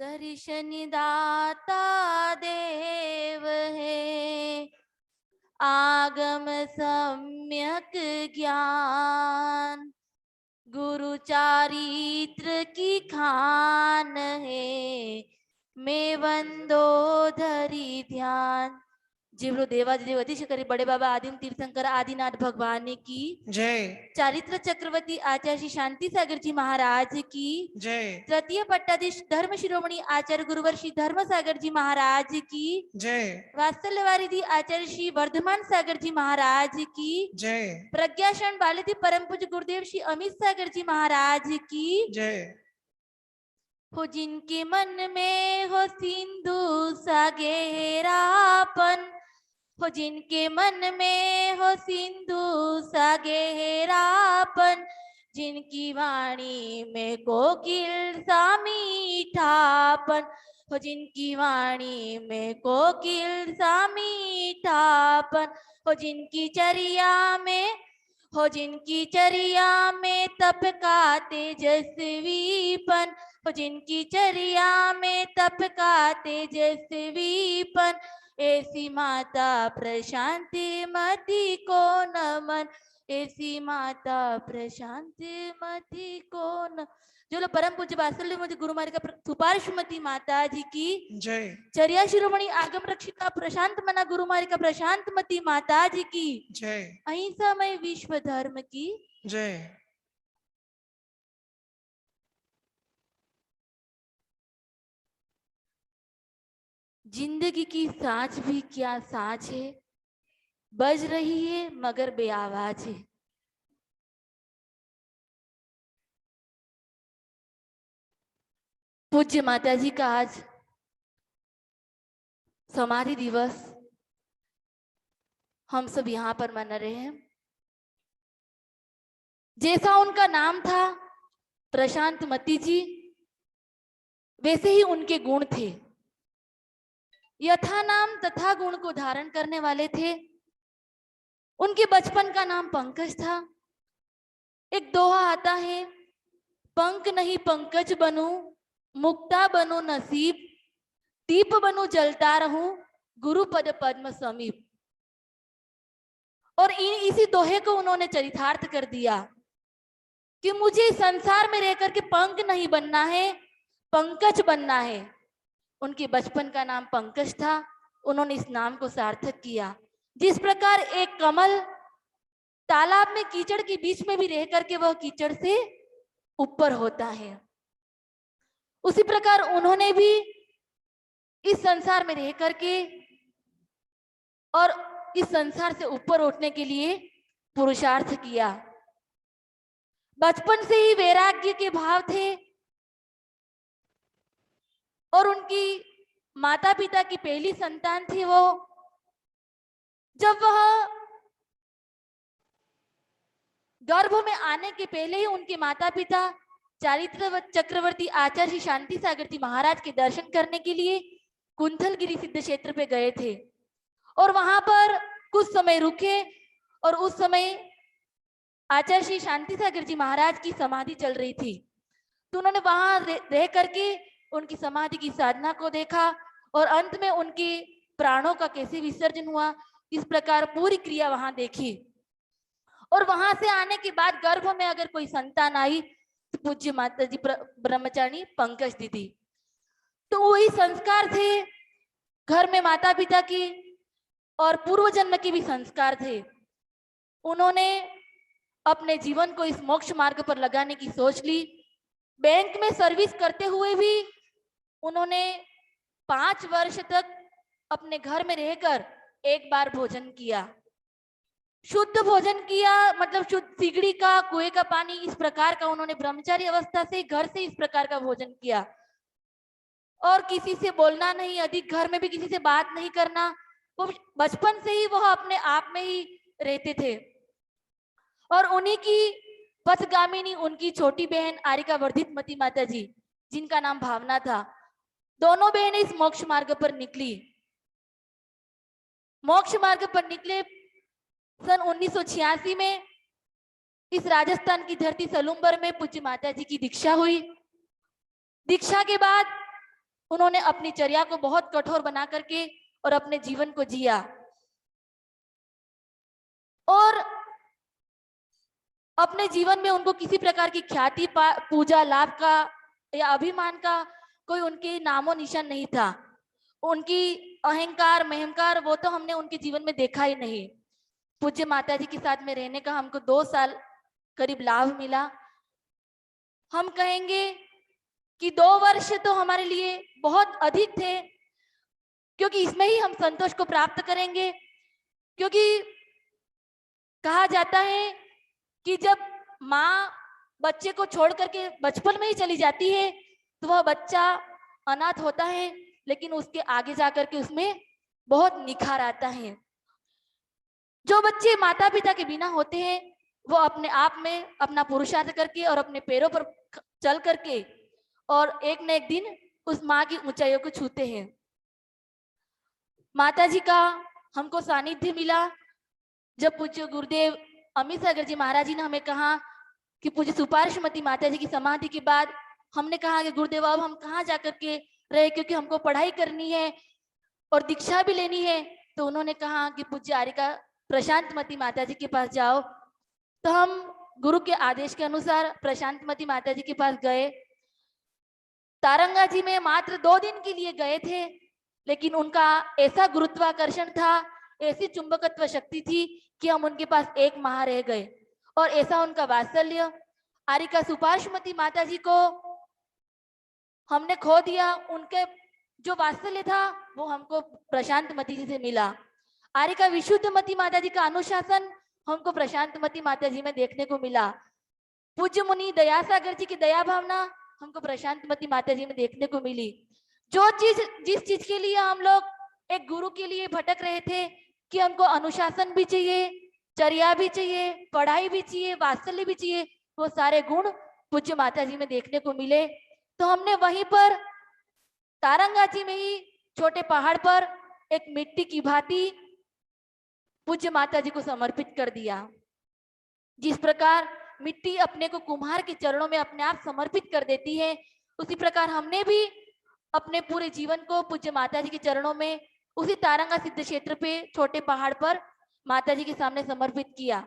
दर्शन दाता देव है, आगम सम्यक ज्ञान, गुरु चारित्र की खान है, मैं वंदो धरी ध्यान। जी बोलो देवाधिदेव अतिशय बड़े बाबा आदिम तीर्थंकर आदिनाथ भगवान की जय। चारित्र चक्रवर्ती आचार्य श्री शांति सागर जी महाराज की जय। तृतीय पट्टाधीश धर्म शिरोमणि आचार्य गुरुवर श्री धर्म सागर जी महाराज की जय। वात्सल्यवारिधि आचार्य श्री वर्धमान सागर जी महाराज की जय। प्रज्ञाक्षण बालिधि परम पूज्य गुरुदेव श्री अमित सागर जी महाराज की जय। हो जिनके मन में हो सिंधु सा गहरापन, हो जिनके मन में हो सिंधु सा गहरापन, जिनकी वाणी में कोकिल सा मीठापन, हो जिनकी वाणी में कोकिल सा मीठापन, हो जिनकी चर्या में, हो जिनकी चर्या में तप का तेजस्वीपन, हो जिनकी चर्या में तप का तेजस्वीपन, ऐसी माता प्रशांति मति को नमन, ऐसी माता प्रशांति मति को न। जो लोग परम पूज्य वात्सल्य मुझे गुरु मारी का सुपार्श्वमती माता जी की जय। चर्या शिरोमणि आगम रक्षिता प्रशांत मना गुरु मारी का प्रशांतमती माता जी की जय। अहिंसामय विश्व धर्म की जय। जिंदगी की सांच भी क्या सांच है, बज रही है मगर बेआवाज है। पूज्य माता जी का आज समाधि दिवस हम सब यहाँ पर मना रहे हैं। जैसा उनका नाम था प्रशांत मती जी, वैसे ही उनके गुण थे। यथा नाम तथा गुण को धारण करने वाले थे। उनके बचपन का नाम पंकज था। एक दोहा आता है, पंख नहीं पंकज बनूं, मुक्ता बनो नसीब, दीप बनो जलता रहूं, गुरु पद पद्म समीप। और इसी दोहे को उन्होंने चरितार्थ कर दिया कि मुझे संसार में रहकर के पंख नहीं बनना है, पंकज बनना है। उनके बचपन का नाम पंकज था, उन्होंने इस नाम को सार्थक किया। जिस प्रकार एक कमल तालाब में कीचड़ के बीच में भी रह करके वह कीचड़ से ऊपर होता है, उसी प्रकार उन्होंने भी इस संसार में रह करके और इस संसार से ऊपर उठने के लिए पुरुषार्थ किया। बचपन से ही वैराग्य के भाव थे और उनकी माता पिता की पहली संतान थी वो। जब वह गर्भ में आने के पहले ही उनके माता पिता चारित्र चक्रवर्ती आचार्य श्री शांति सागर जी महाराज के दर्शन करने के लिए कुंथलगिरी सिद्ध क्षेत्र पे गए थे और वहां पर कुछ समय रुके और उस समय आचार्य श्री शांति सागर जी महाराज की समाधि चल रही थी। तो उन्होंने वहां रह करके उनकी समाधि की साधना को देखा और अंत में उनके प्राणों का कैसे विसर्जन हुआ, इस प्रकार पूरी क्रिया वहां देखी। और वहां से आने के बाद गर्भ में अगर कोई संतान आई तो पूज्य माता जी ब्रह्मचारिणी पंकज दीदी, तो वही संस्कार थे घर में माता पिता की और पूर्व जन्म के भी संस्कार थे। उन्होंने अपने जीवन को इस मोक्ष मार्ग पर लगाने की सोच ली। बैंक में सर्विस करते हुए भी उन्होंने 5 वर्ष तक अपने घर में रहकर एक बार भोजन किया, शुद्ध भोजन किया, मतलब शुद्ध सिगड़ी का, कुएं का पानी, इस प्रकार का उन्होंने ब्रह्मचारी अवस्था से घर से इस प्रकार का भोजन किया और किसी से बोलना नहीं, अधिक घर में भी किसी से बात नहीं करना। वो बचपन से ही वह अपने आप में ही रहते थे। और उन्हीं की पथगामिनी उनकी छोटी बहन आरिका वर्धित मती माता जी, जिनका नाम भावना था, दोनों बहनें इस मोक्ष मार्ग पर निकली। मोक्ष मार्ग पर निकले सन 1986 में इस राजस्थान की धरती सलूम्बर में पूज्य माता जी की दीक्षा हुई। दीक्षा के बाद उन्होंने अपनी चर्या को बहुत कठोर बना करके और अपने जीवन को जिया। और अपने जीवन में उनको किसी प्रकार की ख्याति, पूजा, लाभ का या अभिमान का कोई उनके नामो निशान नहीं था। उनकी अहंकार, महंकार वो तो हमने उनके जीवन में देखा ही नहीं। पूज्य माता जी के साथ में रहने का हमको 2 साल करीब लाभ मिला। हम कहेंगे कि 2 वर्ष तो हमारे लिए बहुत अधिक थे, क्योंकि इसमें ही हम संतोष को प्राप्त करेंगे। क्योंकि कहा जाता है कि जब माँ बच्चे को छोड़ करके बचपन में ही चली जाती है तो वह बच्चा अनाथ होता है, लेकिन उसके आगे जाकर के उसमें बहुत निखार आता है। जो बच्चे माता पिता के बिना होते हैं वो अपने आप में अपना पुरुषार्थ करके और अपने पैरों पर चल करके और एक न एक दिन उस माँ की ऊंचाइयों को छूते हैं। माता जी का हमको सानिध्य मिला जब पूज्य गुरुदेव अमित सागर जी महाराज जी ने हमें कहा कि पूज्य सुपार्श्वमती माता जी की समाधि के बाद हमने कहा कि गुरुदेव अब हम कहाँ जाकर के रहे, क्योंकि हमको पढ़ाई करनी है और दीक्षा भी लेनी है। तो उन्होंने कहा कि पूज्य आरिका प्रशांतमती माता जी के पास जाओ। तो हम गुरु के आदेश के अनुसार प्रशांतमती माता जी के पास गए। तारंगा जी में मात्र 2 दिन के लिए गए थे, लेकिन उनका ऐसा गुरुत्वाकर्षण था, ऐसी चुंबकत्व शक्ति थी कि हम उनके पास 1 माह रह गए। और ऐसा उनका वात्सल्य, आरिका सुपार्श्वमती माता जी को हमने खो दिया। उनके जो वात्सल्य था वो हमको प्रशांतमती जी से मिला। आरिका विशुद्धमती माता जी का अनुशासन हमको प्रशांतमती माता जी में देखने को मिला। पूज्य मुनि दयासागर जी की दया भावना हमको प्रशांतमती माता जी में देखने को मिली। जो चीज, जिस चीज के लिए हम लोग एक गुरु के लिए भटक रहे थे कि हमको अनुशासन भी चाहिए, चर्या भी चाहिए, पढ़ाई भी चाहिए, वात्सल्य भी चाहिए, वो सारे गुण पूज्य माता जी में देखने को मिले। तो हमने वहीं पर तारंगा जी में ही छोटे पहाड़ पर एक मिट्टी की भांति पूज्य माता जी को समर्पित कर दिया। जिस प्रकार मिट्टी अपने को कुम्हार के चरणों में अपने आप समर्पित कर देती है, उसी प्रकार हमने भी अपने पूरे जीवन को पूज्य माता जी के चरणों में उसी तारंगा सिद्ध क्षेत्र पे छोटे पहाड़ पर माता जी के सामने समर्पित किया।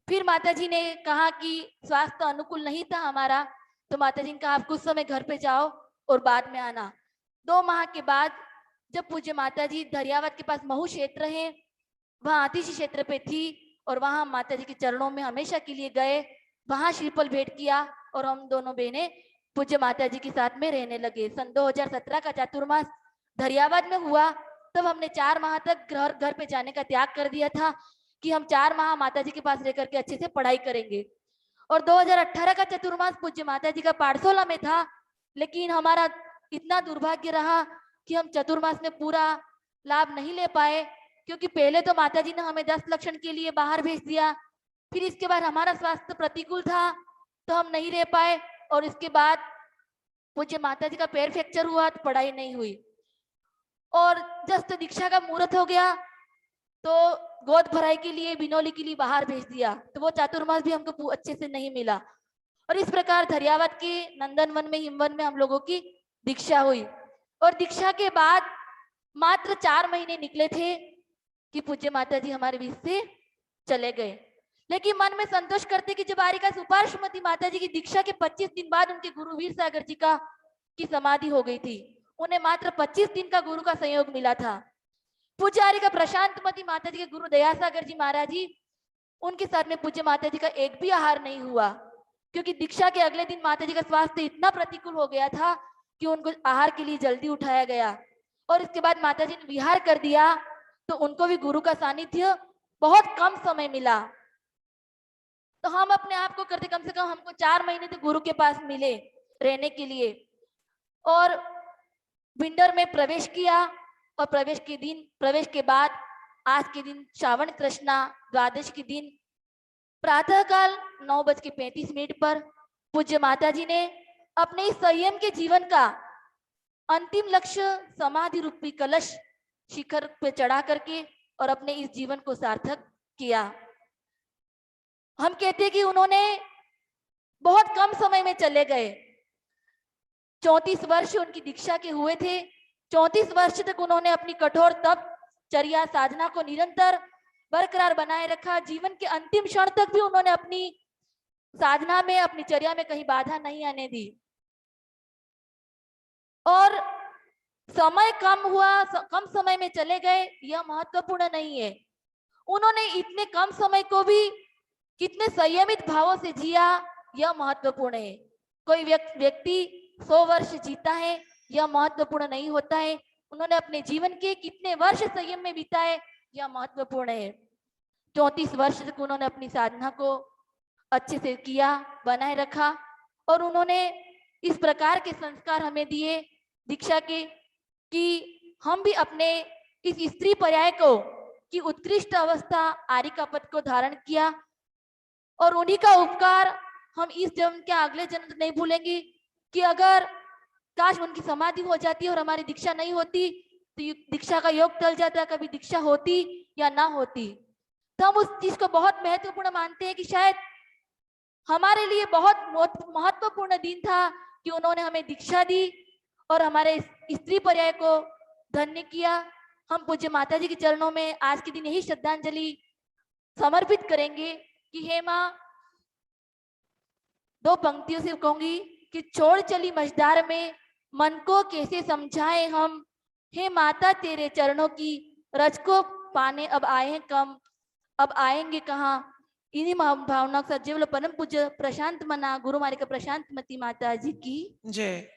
फिर माता जी ने कहा कि स्वास्थ्य अनुकूल नहीं था हमारा, तो माता जी ने कहा आप कुछ समय घर पे जाओ और बाद में आना। 2 माह के बाद जब पूज्य माता जी दरियावत के पास महू क्षेत्र है, वहां आतिशी क्षेत्र पे थी और वहां माता जी के चरणों में हमेशा के लिए गए, वहां श्रीफल भेंट किया और हम दोनों बहनें पूज्य माता जी के साथ में रहने लगे। सन 2017 का चातुर्मास दरियावत में हुआ, तब हमने 4 माह तक घर पे जाने का त्याग कर दिया था कि हम 4 माह माता जी के पास रह करके अच्छे से पढ़ाई करेंगे। और 2018 का चतुर्मास पूज्य माता जी का पाठशाला में था, लेकिन हमारा इतना दुर्भाग्य रहा कि हम चतुर्मास में पूरा लाभ नहीं ले पाए, क्योंकि पहले तो माता जी ने हमें 10 लक्षण के लिए बाहर भेज दिया, फिर इसके बाद हमारा स्वास्थ्य प्रतिकूल था तो हम नहीं रह पाए, और इसके बाद पूज्य माता जी का पैर फ्रैक्चर हुआ तो पढ़ाई नहीं हुई। और जस्ट दीक्षा का मुहूर्त हो गया तो गोद भराई के लिए, बिनौली के लिए बाहर भेज दिया, तो वो चातुर्मास भी हमको अच्छे से नहीं मिला। और इस प्रकार धरियावत के नंदनवन में, हिमवन में हम लोगों की दीक्षा हुई। और दीक्षा के बाद मात्र 4 महीने निकले थे कि पूज्य माता जी हमारे बीच से चले गए। लेकिन मन में संतोष करते कि जब आरिका सुपार्श्वमती माता जी की दीक्षा के 25 दिन बाद उनके गुरु वीर सागर जी की समाधि हो गई थी। उन्हें मात्र 25 दिन का गुरु का संयोग मिला था। पूज्य आरिका प्रशांतमती माता जी के गुरु दयासागर जी महाराज जी, उनके साथ में पूज्य माता जी का एक भी आहार नहीं हुआ, क्योंकि दीक्षा के अगले दिन माता जी का स्वास्थ्य इतना प्रतिकूल हो गया था कि उनको आहार के लिए जल्दी उठाया गया। और इसके बाद माता जी ने विहार कर दिया, तो उनको भी गुरु का सानिध्य बहुत कम समय मिला। तो हम अपने आप को करते, कम से कम हमको 4 महीने तो गुरु के पास मिले रहने के लिए। और विंटर में प्रवेश किया, और प्रवेश के बाद आज के दिन श्रावण कृष्णा द्वादश के दिन प्रातःकाल 9:35 पर पूज्य माता जी ने अपने इस संयम के जीवन का अंतिम लक्ष्य समाधि रूपी कलश शिखर पे चढ़ा करके और अपने इस जीवन को सार्थक किया। हम कहते हैं कि उन्होंने बहुत कम समय में चले गए, 34 वर्ष उनकी दीक्षा के हुए थे। 34 वर्ष तक उन्होंने अपनी कठोर तप चर्या साधना को निरंतर बरकरार बनाए रखा। जीवन के अंतिम क्षण तक भी उन्होंने अपनी साधना में, अपनी चर्या में कहीं बाधा नहीं आने दी। और समय कम हुआ, कम समय में चले गए, यह महत्वपूर्ण नहीं है। उन्होंने इतने कम समय को भी कितने संयमित भावों से जिया, यह महत्वपूर्ण है। कोई व्यक्ति 100 वर्ष जीता है, यह महत्वपूर्ण नहीं होता है। उन्होंने अपने जीवन के कितने वर्ष संयम में बिताए, यह महत्वपूर्ण है। 34 वर्ष तक उन्होंने अपनी साधना को अच्छे से किया, बनाए रखा, और उन्होंने इस प्रकार के संस्कार हमें दिए दीक्षा के कि हम भी अपने इस स्त्री पर्याय को की उत्कृष्ट अवस्था आर्य पद को धारण किया, और उन्हीं का उपकार हम इस जन्म के अगले जन्म नहीं भूलेंगे कि अगर काश उनकी समाधि हो जाती और हमारी दीक्षा नहीं होती तो दीक्षा का योग टल जाता, कभी दीक्षा होती या ना होती। तो हम उस चीज को बहुत महत्वपूर्ण मानते हैं कि शायद हमारे लिए बहुत महत्वपूर्ण दिन था कि उन्होंने हमें दीक्षा दी और हमारे स्त्री पर्याय को धन्य किया। हम पूज्य माता जी के चरणों में आज के दिन यही श्रद्धांजलि समर्पित करेंगे कि हे माँ, 2 पंक्तियों से कहूंगी कि छोड़ चली मझधार में मन को कैसे समझाए हम, हे माता तेरे चरणों की रज को पाने अब आए हैं कम, अब आएंगे कहाँ। इन्हीं भावनाओं के साथ जय बोलो परम पूज्य प्रशांत मना गुरु मारिका प्रशांत मती माता जी की जय।